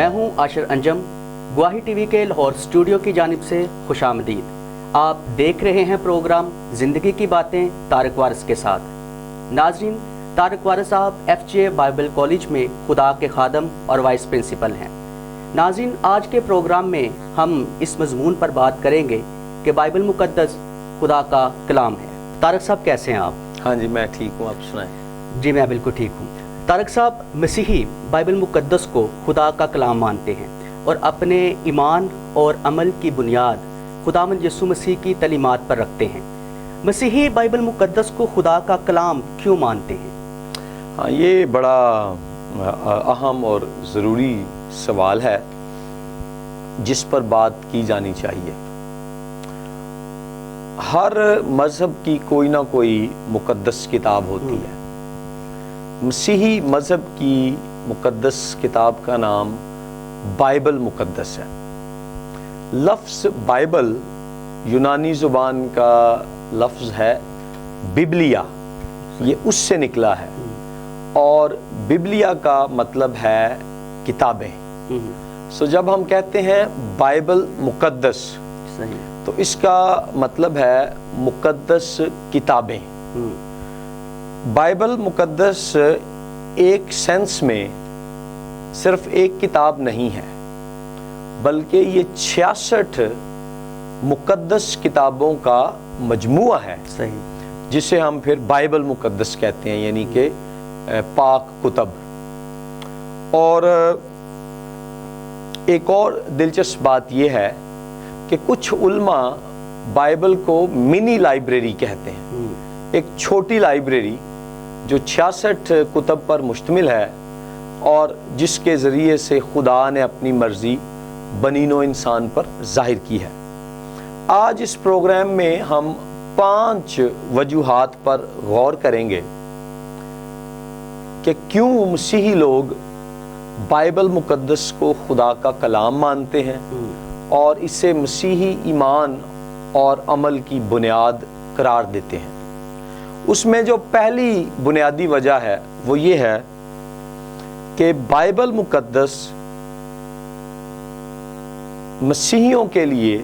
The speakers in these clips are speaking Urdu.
میں ہوں عاشر انجم، گواہی ٹی وی کے لاہور اسٹوڈیو کی جانب سے خوش آمدید۔ آپ دیکھ رہے ہیں پروگرام زندگی کی باتیں طارق وارث کے ساتھ۔ ناظرین، طارق وارث صاحب FGA بائبل کالج میں خدا کے خادم اور وائس پرنسپل ہیں۔ ناظرین، آج کے پروگرام میں ہم اس مضمون پر بات کریں گے کہ بائبل مقدس خدا کا کلام ہے۔ طارق صاحب کیسے ہیں آپ؟ ہاں جی، میں ٹھیک ہوں، آپ سنائیں۔ جی میں بالکل ٹھیک ہوں۔ طارق صاحب، مسیحی بائبل مقدس کو خدا کا کلام مانتے ہیں اور اپنے ایمان اور عمل کی بنیاد خداوند یسوع مسیح کی تعلیمات پر رکھتے ہیں۔ مسیحی بائبل مقدس کو خدا کا کلام کیوں مانتے ہیں؟ ہاں، یہ بڑا اہم اور ضروری سوال ہے جس پر بات کی جانی چاہیے۔ ہر مذہب کی کوئی نہ کوئی مقدس کتاب ہوتی ہے۔ مسیحی مذہب کی مقدس کتاب کا نام بائبل مقدس ہے۔ لفظ بائبل یونانی زبان کا لفظ ہے ببلیا، یہ اس سے نکلا ہے، اور ببلیا کا مطلب ہے کتابیں۔ جب ہم کہتے ہیں بائبل مقدس، تو اس کا مطلب ہے مقدس کتابیں۔ بائبل مقدس ایک سینس میں صرف ایک کتاب نہیں ہے، بلکہ یہ 66 مقدس کتابوں کا مجموعہ ہے، جسے ہم پھر بائبل مقدس کہتے ہیں، یعنی کہ پاک کتب۔ اور ایک اور دلچسپ بات یہ ہے کہ کچھ علماء بائبل کو منی لائبریری کہتے ہیں، ایک چھوٹی لائبریری جو 66 کتب پر مشتمل ہے اور جس کے ذریعے سے خدا نے اپنی مرضی بنی نوع انسان پر ظاہر کی ہے۔ آج اس پروگرام میں ہم 5 وجوہات پر غور کریں گے کہ کیوں مسیحی لوگ بائبل مقدس کو خدا کا کلام مانتے ہیں اور اسے مسیحی ایمان اور عمل کی بنیاد قرار دیتے ہیں۔ اس میں جو پہلی بنیادی وجہ ہے وہ یہ ہے کہ بائبل مقدس مسیحیوں کے لیے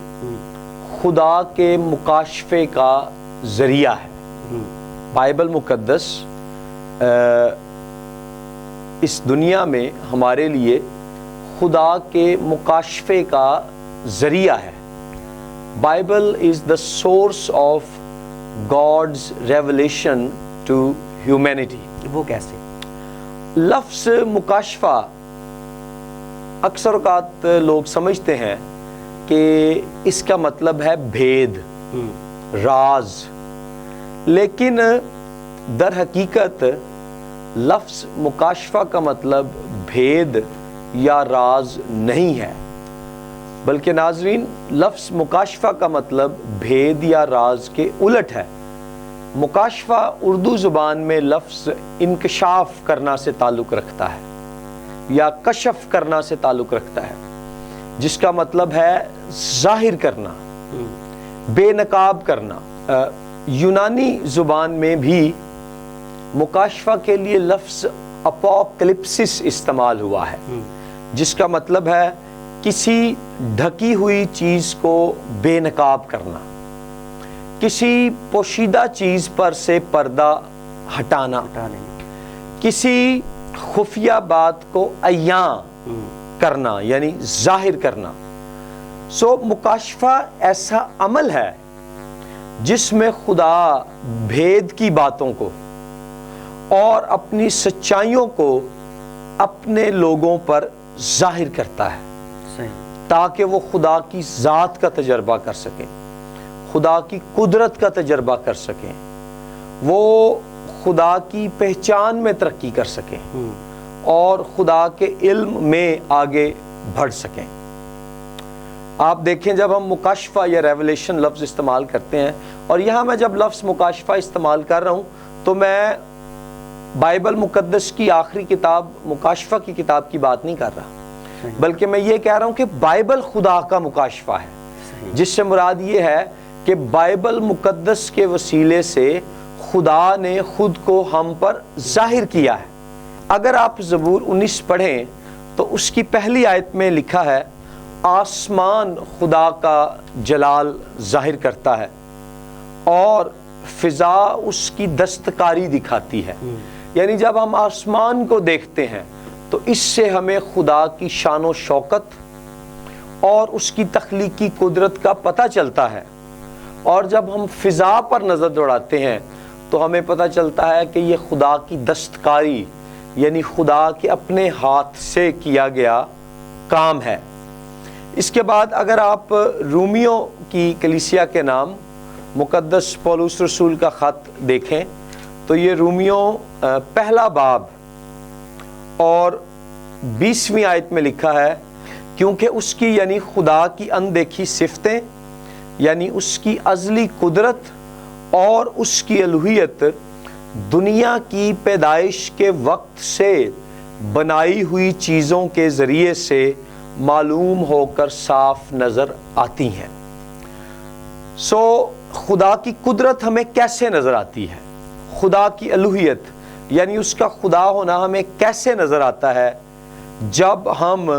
خدا کے مکاشفے کا ذریعہ ہے۔ بائبل مقدس اس دنیا میں ہمارے لیے خدا کے مکاشفے کا ذریعہ ہے۔ Bible is the source of God's revelation to humanity۔ وہ کیسے؟ لفظ مکاشفہ اکثر اوقات لوگ سمجھتے ہیں کہ اس کا مطلب ہے بھید، راز، لیکن در حقیقت لفظ مکاشفہ کا مطلب بھید یا راز نہیں ہے، بلکہ ناظرین، لفظ مکاشفہ کا مطلب بھید یا راز کے الٹ ہے۔ مکاشفہ اردو زبان میں لفظ انکشاف کرنا سے تعلق رکھتا ہے یا کشف کرنا سے تعلق رکھتا ہے، جس کا مطلب ہے ظاہر کرنا، بے نقاب کرنا۔ یونانی زبان میں بھی مکاشفہ کے لیے لفظ اپوکلپسس استعمال ہوا ہے، جس کا مطلب ہے کسی ڈھکی ہوئی چیز کو بے نقاب کرنا، کسی پوشیدہ چیز پر سے پردہ ہٹانا، کسی خفیہ بات کو عیاں کرنا یعنی ظاہر کرنا۔ مکاشفہ ایسا عمل ہے جس میں خدا بھید کی باتوں کو اور اپنی سچائیوں کو اپنے لوگوں پر ظاہر کرتا ہے، تاکہ وہ خدا کی ذات کا تجربہ کر سکیں، خدا کی قدرت کا تجربہ کر سکیں، وہ خدا کی پہچان میں ترقی کر سکیں اور خدا کے علم میں آگے بڑھ سکیں۔ آپ دیکھیں، جب ہم مکاشفہ یا ریولیشن لفظ استعمال کرتے ہیں، اور یہاں میں جب لفظ مکاشفہ استعمال کر رہا ہوں تو میں بائبل مقدس کی آخری کتاب مکاشفہ کی کتاب کی بات نہیں کر رہا، بلکہ میں یہ کہہ رہا ہوں کہ بائبل خدا کا مکاشفہ ہے، جس سے مراد یہ ہے کہ بائبل مقدس کے وسیلے سے خدا نے خود کو ہم پر ظاہر کیا ہے۔ اگر آپ زبور 19 پڑھیں تو اس کی پہلی آیت میں لکھا ہے آسمان خدا کا جلال ظاہر کرتا ہے اور فضا اس کی دستکاری دکھاتی ہے. یعنی جب ہم آسمان کو دیکھتے ہیں تو اس سے ہمیں خدا کی شان و شوکت اور اس کی تخلیقی قدرت کا پتہ چلتا ہے. اور جب ہم فضا پر نظر دوڑاتے ہیں تو ہمیں پتہ چلتا ہے کہ یہ خدا کی دستکاری یعنی خدا کے اپنے ہاتھ سے کیا گیا کام ہے. اس کے بعد اگر آپ رومیوں کی کلیسیا کے نام مقدس پولس رسول کا خط دیکھیں تو یہ رومیوں پہلا باب اور 20ویں آیت میں لکھا ہے کیونکہ اس کی یعنی خدا کی اندیکھی صفتیں یعنی اس کی ازلی قدرت اور اس کی الوہیت دنیا کی پیدائش کے وقت سے بنائی ہوئی چیزوں کے ذریعے سے معلوم ہو کر صاف نظر آتی ہیں. خدا کی قدرت ہمیں کیسے نظر آتی ہے؟ خدا کی الوہیت یعنی اس کا خدا ہونا ہمیں کیسے نظر آتا ہے؟ جب ہم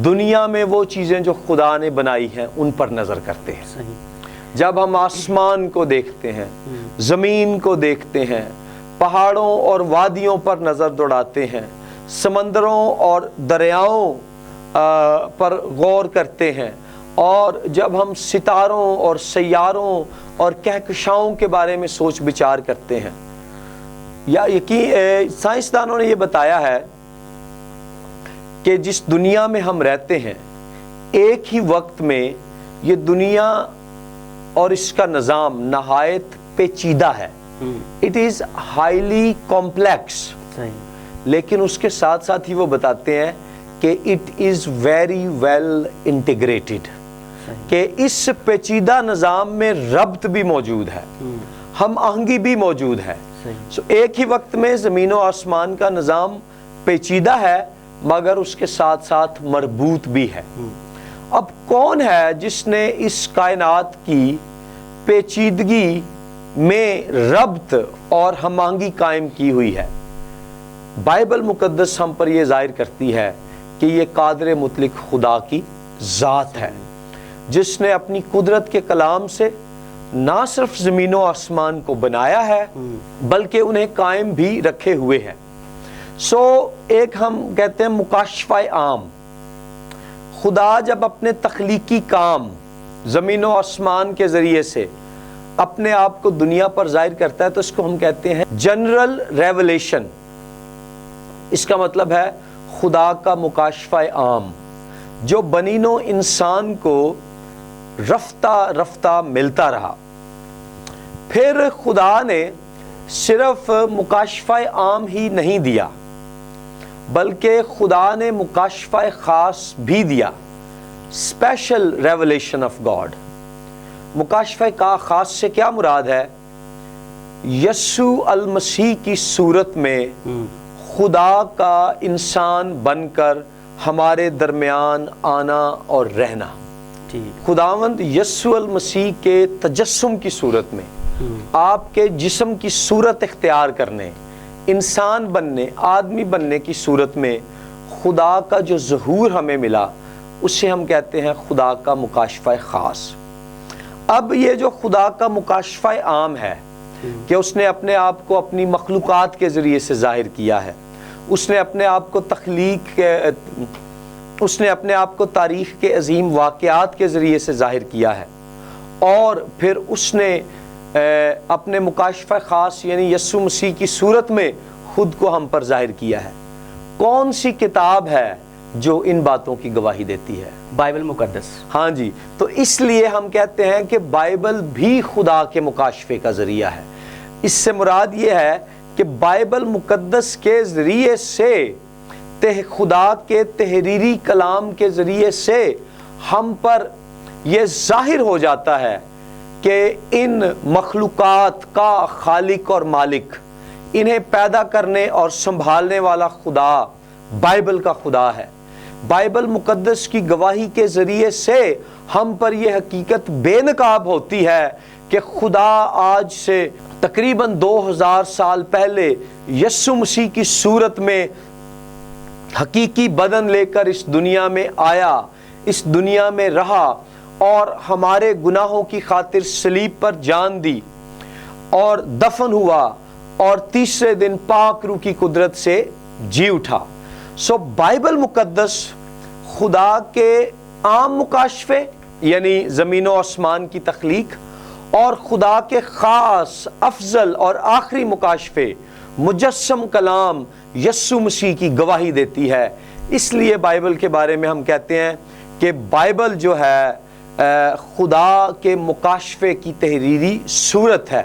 دنیا میں وہ چیزیں جو خدا نے بنائی ہیں ان پر نظر کرتے ہیں. جب ہم آسمان کو دیکھتے ہیں، زمین کو دیکھتے ہیں، پہاڑوں اور وادیوں پر نظر دوڑاتے ہیں، سمندروں اور دریاؤں پر غور کرتے ہیں، اور جب ہم ستاروں اور سیاروں اور کہکشاؤں کے بارے میں سوچ بچار کرتے ہیں، یا سائنسدانوں نے یہ بتایا ہے کہ جس دنیا میں ہم رہتے ہیں ایک ہی وقت میں یہ دنیا اور اس کا نظام نہایت پیچیدہ ہے. It is highly complex. لیکن اس کے ساتھ ساتھ ہی وہ بتاتے ہیں کہ it is very well integrated, کہ اس پیچیدہ نظام میں ربط بھی موجود ہے، ہم آہنگی بھی موجود ہے. ایک ہی وقت میں زمین و آسمان کا نظام پیچیدہ ہے مگر اس کے ساتھ ساتھ مربوط بھی ہے. اب کون ہے جس نے اس کائنات کی پیچیدگی میں ربط اور ہم آہنگی قائم کی ہوئی ہے؟ بائبل مقدس ہم پر یہ ظاہر کرتی ہے کہ یہ قادر مطلق خدا کی ذات ہے جس نے اپنی قدرت کے کلام سے نہ صرف زمین و آسمان کو بنایا ہے بلکہ انہیں قائم بھی رکھے ہوئے ہیں. ایک ہم کہتے ہیں مکاشفہ عام. خدا جب اپنے تخلیقی کام زمین و آسمان کے ذریعے سے اپنے آپ کو دنیا پر ظاہر کرتا ہے تو اس کو ہم کہتے ہیں جنرل ریولیشن. اس کا مطلب ہے خدا کا مکاشفہ عام جو بنی نوع انسان کو رفتہ رفتہ ملتا رہا. پھر خدا نے صرف مکاشفہ عام ہی نہیں دیا بلکہ خدا نے مکاشفہ خاص بھی دیا. Special revelation of God. مکاشفہ خاص سے کیا مراد ہے؟ یسوع المسیح کی صورت میں خدا کا انسان بن کر ہمارے درمیان آنا اور رہنا. خداوند یسوع المسیح کے تجسم کی صورت میں آپ کے جسم کی صورت اختیار کرنے، انسان بننے، آدمی بننے کی صورت میں خدا کا جو ظہور ہمیں ملا اسے ہم کہتے ہیں خدا کا مکاشفہ خاص. اب یہ جو خدا کا مکاشفہ عام ہے کہ اس نے اپنے آپ کو اپنی مخلوقات کے ذریعے سے ظاہر کیا ہے، اس نے اپنے آپ کو اس نے اپنے آپ کو تاریخ کے عظیم واقعات کے ذریعے سے ظاہر کیا ہے، اور پھر اس نے اپنے مکاشفہ خاص یعنی یسوع مسیح کی صورت میں خود کو ہم پر ظاہر کیا ہے. کون سی کتاب ہے جو ان باتوں کی گواہی دیتی ہے؟ بائبل مقدس. ہاں جی. تو اس لیے ہم کہتے ہیں کہ بائبل بھی خدا کے مکاشفے کا ذریعہ ہے. اس سے مراد یہ ہے کہ بائبل مقدس کے ذریعے سے خدا کے تحریری کلام کے ذریعے سے ہم پر یہ ظاہر ہو جاتا ہے کہ ان مخلوقات کا خالق اور مالک، انہیں پیدا کرنے اور سنبھالنے والا خدا بائبل کا خدا ہے. بائبل مقدس کی گواہی کے ذریعے سے ہم پر یہ حقیقت بے نقاب ہوتی ہے کہ خدا آج سے تقریباً 2000 سال پہلے یسوع مسیح کی صورت میں حقیقی بدن لے کر اس دنیا میں آیا، اس دنیا میں رہا اور ہمارے گناہوں کی خاطر صلیب پر جان دی اور دفن ہوا اور تیسرے دن پاک روح کی قدرت سے جی اٹھا۔ سو بائبل مقدس خدا کے عام مکاشفے یعنی زمین و آسمان کی تخلیق اور خدا کے خاص، افضل اور آخری مکاشفے مجسم کلام یسوع مسیح کی گواہی دیتی ہے۔ اس لیے بائبل کے بارے میں ہم کہتے ہیں کہ بائبل جو ہے خدا کے مکاشفے کی تحریری صورت ہے۔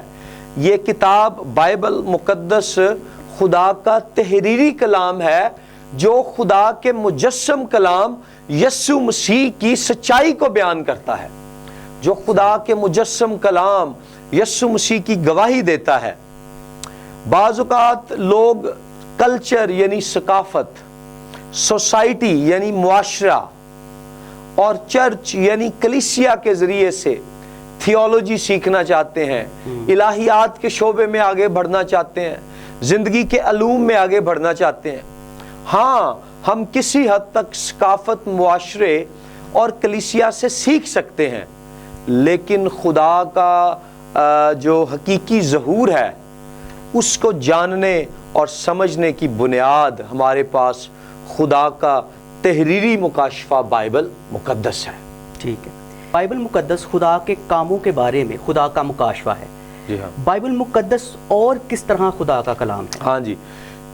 یہ کتاب بائبل مقدس خدا کا تحریری کلام ہے جو خدا کے مجسم کلام یسوع مسیح کی سچائی کو بیان کرتا ہے، جو خدا کے مجسم کلام یسوع مسیح کی گواہی دیتا ہے۔ بعض اوقات لوگ کلچر یعنی ثقافت، سوسائٹی یعنی معاشرہ اور چرچ یعنی کلیسیا کے ذریعے سے تھیولوجی سیکھنا چاہتے ہیں، الہیات کے شعبے میں آگے بڑھنا چاہتے ہیں، زندگی کے علوم میں آگے بڑھنا چاہتے ہیں۔ ہاں، ہم کسی حد تک ثقافت، معاشرے اور کلیسیا سے سیکھ سکتے ہیں، لیکن خدا کا جو حقیقی ظہور ہے اس کو جاننے اور سمجھنے کی بنیاد ہمارے پاس خدا کا تحریری مکاشفہ بائبل مقدس ہے۔ ٹھیک ہے، بائبل مقدس خدا کے کاموں کے بارے میں خدا کا مکاشفہ ہے۔ جی ہاں، بائبل مقدس اور کس طرح خدا کا کلام ہے؟ ہاں جی،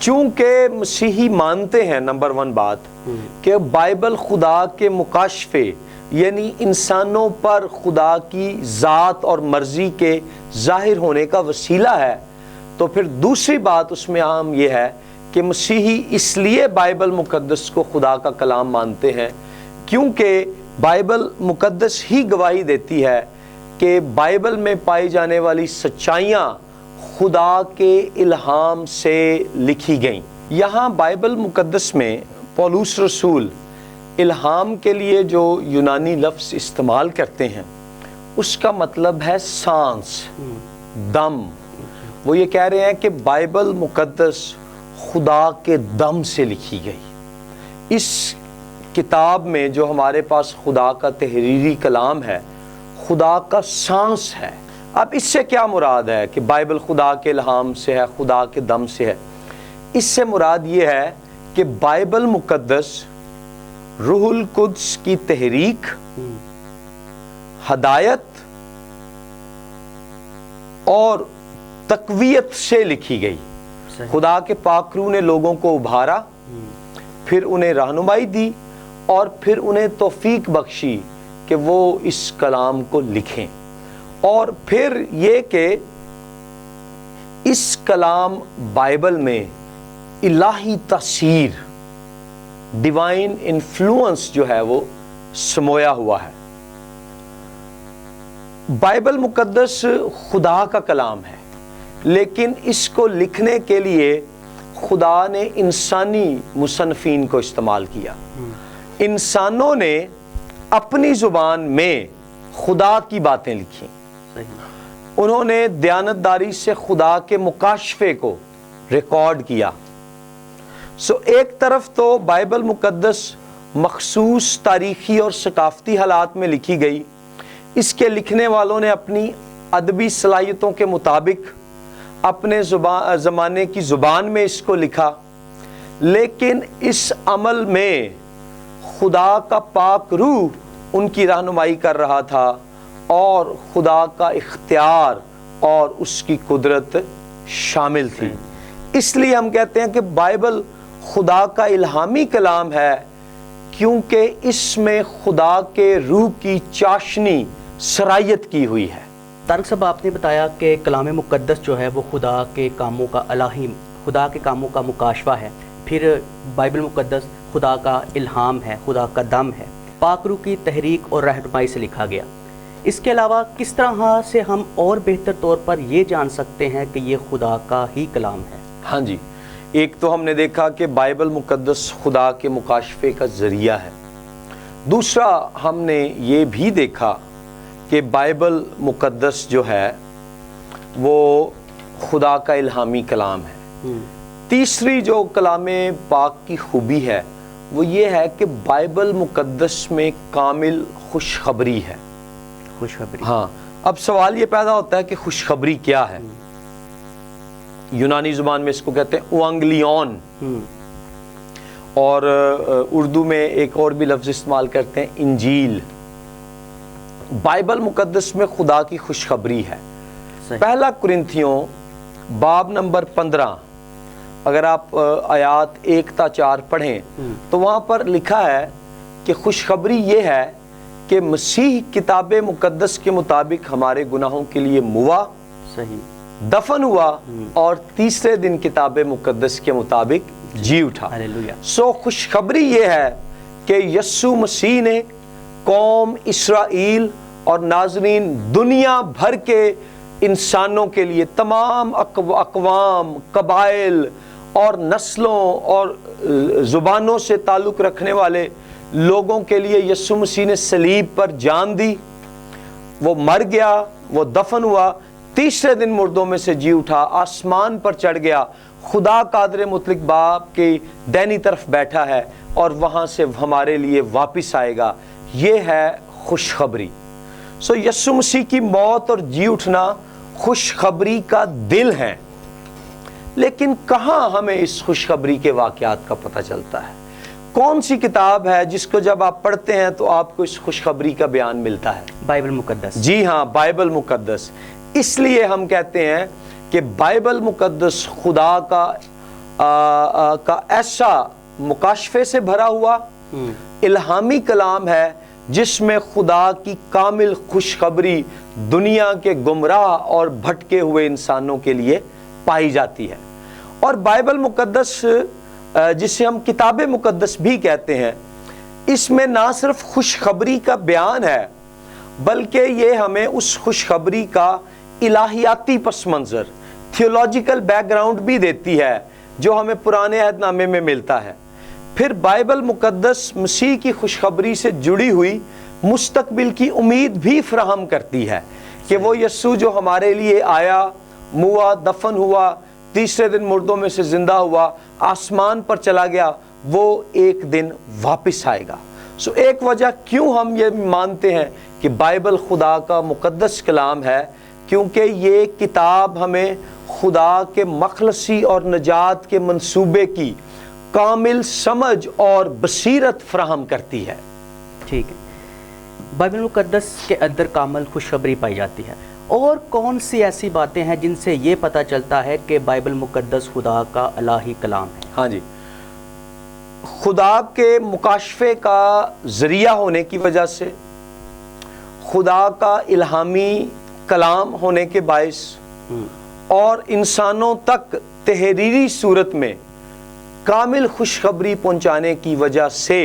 چونکہ مسیحی مانتے ہیں نمبر 1 بات کہ بائبل خدا کے مکاشفے یعنی انسانوں پر خدا کی ذات اور مرضی کے ظاہر ہونے کا وسیلہ ہے، تو پھر دوسری بات اس میں عام یہ ہے کہ مسیحی اس لیے بائبل مقدس کو خدا کا کلام مانتے ہیں کیونکہ بائبل مقدس ہی گواہی دیتی ہے کہ بائبل میں پائی جانے والی سچائیاں خدا کے الہام سے لکھی گئیں۔ یہاں بائبل مقدس میں پولس رسول الہام کے لیے جو یونانی لفظ استعمال کرتے ہیں اس کا مطلب ہے سانس، دم۔ وہ یہ کہہ رہے ہیں کہ بائبل مقدس خدا کے دم سے لکھی گئی۔ اس کتاب میں جو ہمارے پاس خدا کا تحریری کلام ہے، خدا کا سانس ہے۔ اب اس سے کیا مراد ہے کہ بائبل خدا کے الہام سے ہے، خدا کے دم سے ہے؟ اس سے مراد یہ ہے کہ بائبل مقدس روح القدس کی تحریک، ہدایت اور تقویت سے لکھی گئی۔ خدا کے پاک روح نے لوگوں کو ابھارا، پھر انہیں رہنمائی دی اور پھر انہیں توفیق بخشی کہ وہ اس کلام کو لکھیں، اور پھر یہ کہ اس کلام بائبل میں الہی تاثیر، ڈیوائن انفلوئنس جو ہے وہ سمویا ہوا ہے۔ بائبل مقدس خدا کا کلام ہے، لیکن اس کو لکھنے کے لیے خدا نے انسانی مصنفین کو استعمال کیا۔ انسانوں نے اپنی زبان میں خدا کی باتیں لکھی، انہوں نے دیانتداری سے خدا کے مکاشفے کو ریکارڈ کیا۔ ایک طرف تو بائبل مقدس مخصوص تاریخی اور ثقافتی حالات میں لکھی گئی، اس کے لکھنے والوں نے اپنی ادبی صلاحیتوں کے مطابق اپنے زمانے کی زبان میں اس کو لکھا، لیکن اس عمل میں خدا کا پاک روح ان کی رہنمائی کر رہا تھا اور خدا کا اختیار اور اس کی قدرت شامل تھی۔ اس لیے ہم کہتے ہیں کہ بائبل خدا کا الہامی کلام ہے کیونکہ اس میں خدا کے روح کی چاشنی سرایت کی ہوئی ہے۔ طارق صاحب، آپ نے بتایا کہ کلام مقدس جو ہے وہ خدا کے کاموں کا الہی، خدا کے کاموں کا مکاشفہ ہے، پھر بائبل مقدس خدا کا الہام ہے، خدا کا دم ہے، پاک روح کی تحریک اور رہنمائی سے لکھا گیا۔ اس کے علاوہ کس طرح سے ہم اور بہتر طور پر یہ جان سکتے ہیں کہ یہ خدا کا ہی کلام ہے؟ ہاں جی، ایک تو ہم نے دیکھا کہ بائبل مقدس خدا کے مکاشفے کا ذریعہ ہے، دوسرا ہم نے یہ بھی دیکھا کہ بائبل مقدس جو ہے وہ خدا کا الہامی کلام ہے، تیسری جو کلام پاک کی خوبی ہے وہ یہ ہے کہ بائبل مقدس میں کامل خوشخبری ہے. خوشخبری. ہاں، اب سوال یہ پیدا ہوتا ہے کہ خوشخبری کیا ہے؟ یونانی زبان میں اس کو کہتے ہیں اوانگلیون، اور اردو میں ایک اور بھی لفظ استعمال کرتے ہیں انجیل. بائبل مقدس میں خدا کی خوشخبری ہے. پہلا کرنتھیوں باب نمبر 15، اگر آپ آیات 1 تا 4 پڑھیں تو وہاں پر لکھا ہے کہ خوشخبری یہ ہے کہ مسیح کتاب مقدس کے مطابق ہمارے گناہوں کے لیے موا، صحیح، دفن ہوا اور تیسرے دن کتاب مقدس کے مطابق جی اٹھا. سو خوشخبری یہ ہے کہ یسوع مسیح نے قوم اسرائیل اور ناظرین دنیا بھر کے انسانوں کے لیے، تمام اقوام، قبائل اور نسلوں اور زبانوں سے تعلق رکھنے والے لوگوں کے لیے یسوع مسیح نے صلیب پر جان دی. وہ مر گیا، وہ دفن ہوا، تیسرے دن مردوں میں سے جی اٹھا، آسمان پر چڑھ گیا، خدا قادر مطلق باپ کی دائنی طرف بیٹھا ہے اور وہاں سے ہمارے لیے واپس آئے گا. یہ ہے خوشخبری. سو یسوع مسیح کی موت اور جی اٹھنا خوشخبری کا دل ہے. لیکن کہاں ہمیں اس خوشخبری کے واقعات کا پتہ چلتا ہے؟ کون سی کتاب ہے جس کو جب آپ پڑھتے ہیں تو آپ کو اس خوشخبری کا بیان ملتا ہے؟ بائبل مقدس. جی ہاں، بائبل مقدس. اس لیے ہم کہتے ہیں کہ بائبل مقدس خدا کا ایسا مکاشفے سے بھرا ہوا الہامی کلام ہے جس میں خدا کی کامل خوشخبری دنیا کے گمراہ اور بھٹکے ہوئے انسانوں کے لیے پائی جاتی ہے. اور بائبل مقدس جسے ہم کتاب مقدس بھی کہتے ہیں، اس میں نہ صرف خوشخبری کا بیان ہے بلکہ یہ ہمیں اس خوشخبری کا الہیاتی پس منظر، تھیولوجیکل بیک گراؤنڈ بھی دیتی ہے جو ہمیں پرانے عہد نامے میں ملتا ہے. پھر بائبل مقدس مسیح کی خوشخبری سے جڑی ہوئی مستقبل کی امید بھی فراہم کرتی ہے کہ وہ یسوع جو ہمارے لیے آیا، موا، دفن ہوا، تیسرے دن مردوں میں سے زندہ ہوا، آسمان پر چلا گیا، وہ ایک دن واپس آئے گا. سو ایک وجہ کیوں ہم یہ مانتے ہیں کہ بائبل خدا کا مقدس کلام ہے، کیونکہ یہ کتاب ہمیں خدا کے مخلصی اور نجات کے منصوبے کی کامل سمجھ اور بصیرت فراہم کرتی ہے. ٹھیک ہے. بائبل مقدس کے اندر کامل خوشخبری پائی جاتی ہے. اور کون سی ایسی باتیں ہیں جن سے یہ پتہ چلتا ہے کہ بائبل مقدس خدا کا الہی کلام ہے؟ ہاں جی، خدا کے مکاشفے کا ذریعہ ہونے کی وجہ سے، خدا کا الہامی کلام ہونے کے باعث، اور انسانوں تک تحریری صورت میں کامل خوشخبری پہنچانے کی وجہ سے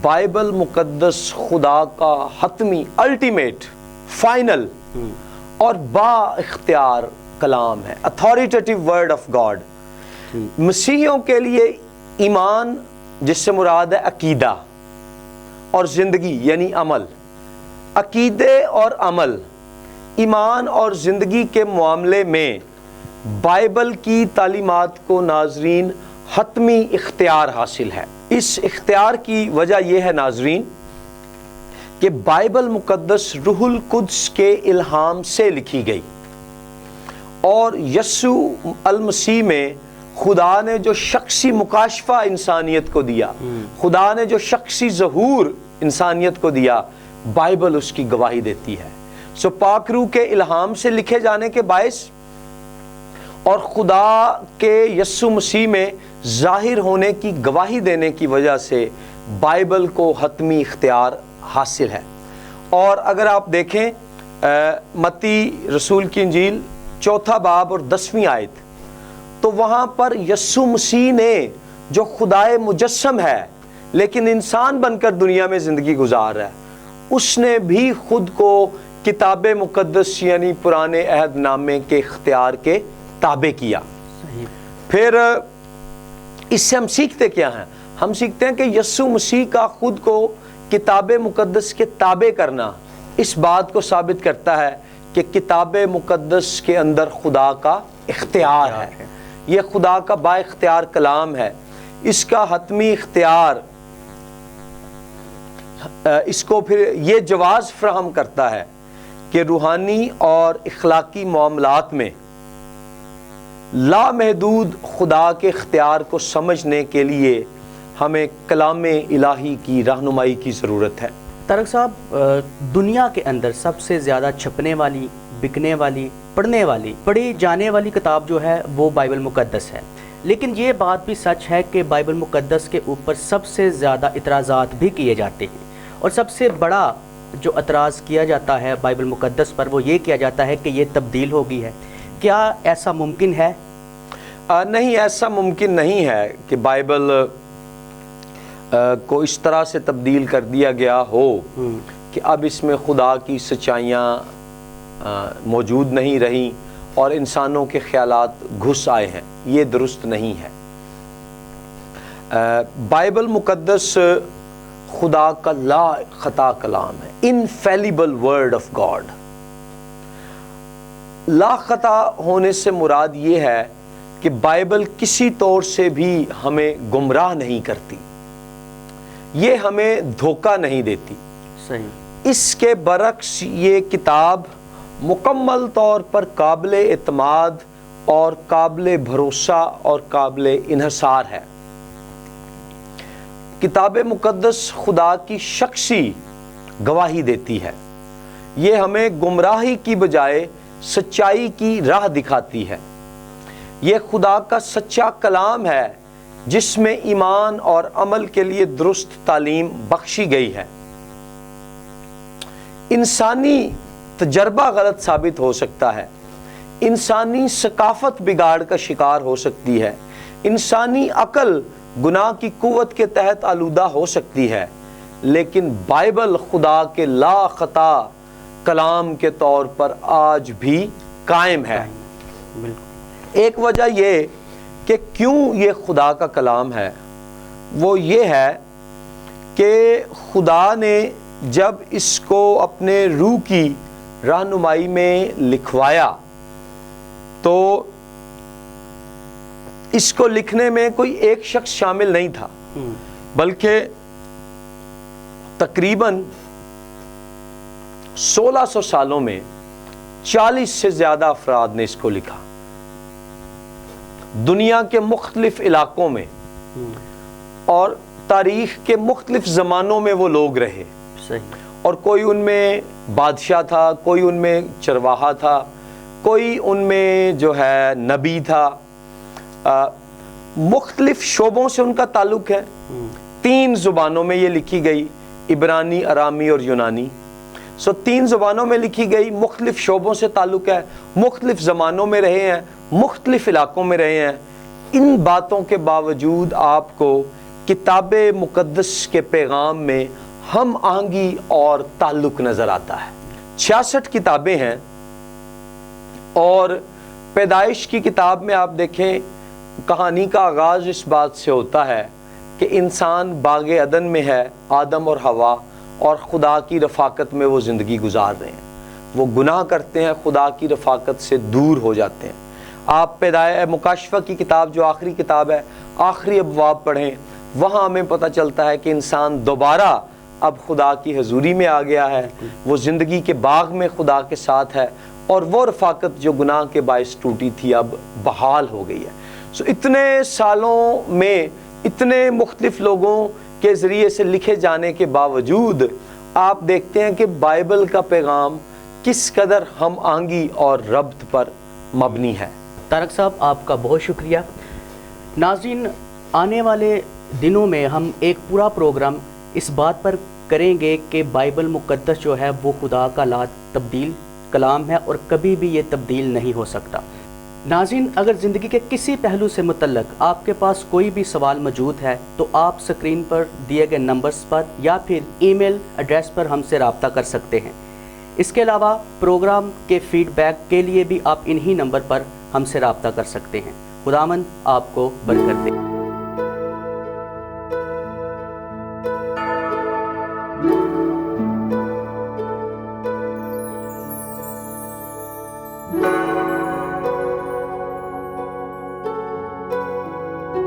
بائبل مقدس خدا کا حتمی، الٹیمیٹ، فائنل اور با اختیار کلام ہے، اتھارٹیٹیو ورڈ آف گاڈ. مسیحیوں کے لیے ایمان، جس سے مراد ہے عقیدہ، اور زندگی یعنی عمل. عقیدے اور عمل، ایمان اور زندگی کے معاملے میں بائبل کی تعلیمات کو ناظرین حتمی اختیار حاصل ہے. اس اختیار کی وجہ یہ ہے ناظرین کہ بائبل مقدس روح القدس کے الہام سے لکھی گئی، اور یسوع المسیح میں خدا نے جو شخصی مکاشفہ انسانیت کو دیا، خدا نے جو شخصی ظہور انسانیت کو دیا، بائبل اس کی گواہی دیتی ہے. سو پاک روح کے الہام سے لکھے جانے کے باعث اور خدا کے یسوع مسیح میں ظاہر ہونے کی گواہی دینے کی وجہ سے بائبل کو حتمی اختیار حاصل ہے. اور اگر آپ دیکھیں متی رسول کی انجیل 4 باب اور 10 آیت، تو وہاں پر یسوع مسیح نے جو خدائے مجسم ہے لیکن انسان بن کر دنیا میں زندگی گزار رہا ہے، اس نے بھی خود کو کتاب مقدس یعنی پرانے عہد نامے کے اختیار کے تابع کیا. پھر اس سے ہم سیکھتے کیا ہیں؟ ہم سیکھتے ہیں کہ یسوع مسیح کا خود کو کتاب مقدس کے تابع کرنا اس بات کو ثابت کرتا ہے کہ کتاب مقدس کے اندر خدا کا اختیار ہے. یہ خدا کا با اختیار کلام ہے، اس کا حتمی اختیار اس کو پھر یہ جواز فراہم کرتا ہے کہ روحانی اور اخلاقی معاملات میں لامحدود خدا کے اختیار کو سمجھنے کے لیے ہمیں کلام الہی کی رہنمائی کی ضرورت ہے۔ طارق صاحب، دنیا کے اندر سب سے زیادہ چھپنے والی، بکنے والی، پڑھی جانے والی کتاب جو ہے وہ بائبل مقدس ہے، لیکن یہ بات بھی سچ ہے کہ بائبل مقدس کے اوپر سب سے زیادہ اعتراضات بھی کیے جاتے ہیں، اور سب سے بڑا جو اعتراض کیا جاتا ہے بائبل مقدس پر وہ یہ کیا جاتا ہے کہ یہ تبدیل ہو گئی ہے۔ کیا ایسا ممکن ہے؟ نہیں، ایسا ممکن نہیں ہے کہ بائبل کو اس طرح سے تبدیل کر دیا گیا ہو کہ اب اس میں خدا کی سچائیاں موجود نہیں رہیں اور انسانوں کے خیالات گھس آئے ہیں۔ یہ درست نہیں ہے۔ بائبل مقدس خدا کا لا خطا کلام ہے، انفیلیبل ورڈ آف گاڈ۔ لا خطا ہونے سے مراد یہ ہے کہ بائبل کسی طور سے بھی ہمیں گمراہ نہیں کرتی، یہ ہمیں دھوکہ نہیں دیتی۔ صحیح۔ اس کے برعکس یہ کتاب مکمل طور پر قابل اعتماد اور قابل بھروسہ اور قابل انحصار ہے۔ کتاب مقدس خدا کی شخصی گواہی دیتی ہے، یہ ہمیں گمراہی کی بجائے سچائی کی راہ دکھاتی ہے۔ یہ خدا کا سچا کلام ہے جس میں ایمان اور عمل کے لیے درست تعلیم بخشی گئی ہے۔ انسانی تجربہ غلط ثابت ہو سکتا ہے، انسانی ثقافت بگاڑ کا شکار ہو سکتی ہے، انسانی عقل گناہ کی قوت کے تحت آلودہ ہو سکتی ہے، لیکن بائبل خدا کے لا خطا کلام کے طور پر آج بھی قائم ہے۔ ایک وجہ یہ کہ کیوں یہ خدا کا کلام ہے، وہ یہ ہے کہ خدا نے جب اس کو اپنے روح کی رہنمائی میں لکھوایا تو اس کو لکھنے میں کوئی ایک شخص شامل نہیں تھا، بلکہ تقریباً 1600 سالوں میں 40 سے زیادہ افراد نے اس کو لکھا، دنیا کے مختلف علاقوں میں اور تاریخ کے مختلف زمانوں میں وہ لوگ رہے۔ صحیح۔ اور کوئی ان میں بادشاہ تھا، کوئی ان میں چرواہا تھا، کوئی ان میں جو ہے نبی تھا، مختلف شعبوں سے ان کا تعلق ہے۔ 3 زبانوں میں یہ لکھی گئی، عبرانی، ارامی اور یونانی۔ 3 زبانوں میں لکھی گئی، مختلف شعبوں سے تعلق ہے، مختلف زمانوں میں رہے ہیں، مختلف علاقوں میں رہے ہیں۔ ان باتوں کے باوجود آپ کو کتاب مقدس کے پیغام میں ہم آہنگی اور تعلق نظر آتا ہے۔ 66 کتابیں ہیں، اور پیدائش کی کتاب میں آپ دیکھیں کہانی کا آغاز اس بات سے ہوتا ہے کہ انسان باغ عدن میں ہے، آدم اور حوا، اور خدا کی رفاقت میں وہ زندگی گزار رہے ہیں۔ وہ گناہ کرتے ہیں، خدا کی رفاقت سے دور ہو جاتے ہیں۔ آپ مکاشفہ کی کتاب جو آخری کتاب ہے، آخری ابواب پڑھیں، وہاں ہمیں پتہ چلتا ہے کہ انسان دوبارہ اب خدا کی حضوری میں آ گیا ہے، وہ زندگی کے باغ میں خدا کے ساتھ ہے، اور وہ رفاقت جو گناہ کے باعث ٹوٹی تھی اب بحال ہو گئی ہے۔ اتنے سالوں میں اتنے مختلف لوگوں کے ذریعے سے لکھے جانے کے باوجود آپ دیکھتے ہیں کہ بائبل کا پیغام کس قدر ہم آہنگی اور ربط پر مبنی ہے۔ طارق صاحب، آپ کا بہت شکریہ۔ ناظرین، آنے والے دنوں میں ہم ایک پورا پروگرام اس بات پر کریں گے کہ بائبل مقدس جو ہے وہ خدا کا لا تبدیل کلام ہے اور کبھی بھی یہ تبدیل نہیں ہو سکتا۔ ناظرین، اگر زندگی کے کسی پہلو سے متعلق آپ کے پاس کوئی بھی سوال موجود ہے تو آپ سکرین پر دیے گئے نمبرز پر یا پھر ای میل ایڈریس پر ہم سے رابطہ کر سکتے ہیں۔ اس کے علاوہ پروگرام کے فیڈ بیک کے لیے بھی آپ انہی نمبر پر ہم سے رابطہ کر سکتے ہیں۔ خداوند آپ کو برکت دے۔